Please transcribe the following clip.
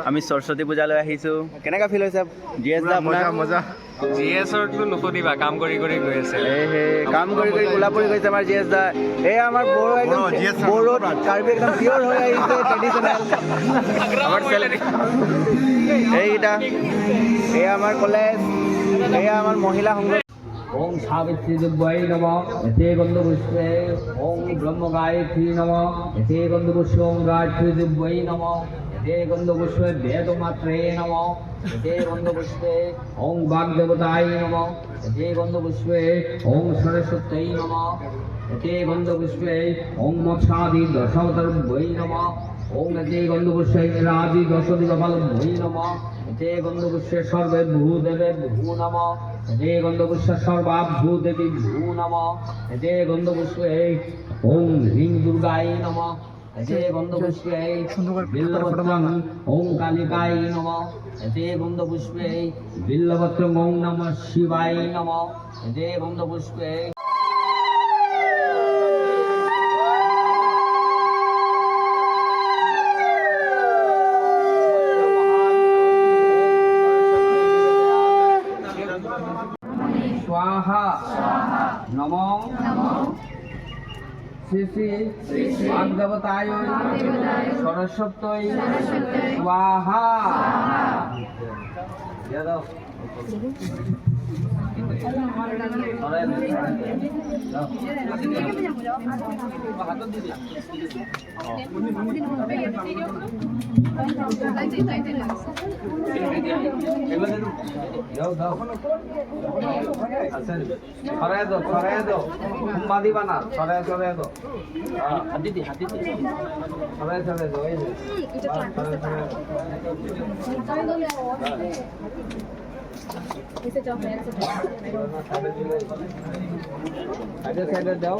আমি সৰস্বতী পূজালৈ আহিছোঁ। কেনেকুৱা ফিল হৈছে GS দা আপোনাৰ? মজা GS-ৰটো নুসুধিবা, কাম কৰি কৰি গৈ আছে। কাম কৰি কৰি কোলা পৰি গৈছে আমাৰ GS দা। এই আমাৰ বড়ো একদম বড়ো কাৰ্বি একদম পিয়ৰ হৈ আহিছে ট্ৰেডিশ্যনেল। এইকেইটা এয়া আমাৰ কলেজ, এয়া আমাৰ মহিলা সংঘ। ओम सावित्री दिव्यै नमः यते गन्धपुष्पे ओम ब्रह्म गायत्री नमः यते गन्धपुष्पे ओम गायत्री दिव्यै नमः यते गन्धपुष्पे वेदमात्रे नमः यते गन्धपुष्पे ओम वाग्देवताय नमः यते गन्धपुष्पे ओम सरस्वत्यै नमः यते गन्धपुष्पे ओम मोक्षादि दशावतारभ्यै नमः ओम यते गन्धपुष्पे राजि दशदिगपालभ्यै नमः यते गन्धपुष्पे सर्वे भूदेवे भू नमः यते गन्धपुष्पे सर्वाभूदेवी भू नमः यते गन्धपुष्पे ओम ह्रीं दुर्गाय नमः यते गन्धपुष्पे बिल्लपत्रं ओम कालिकाय नमः यते गन्धपुष्पे बिल्लपत्रं ओम नमः शिवाय नमः यते गन्धपुष्पे स्वाहा नमो श्री श्री वाग्देवताय सरस्वत्यै स्वाहा সরাই দো বাদি বানা সরাই দো হাত দিদি সরাই দো এই সাইডে দাও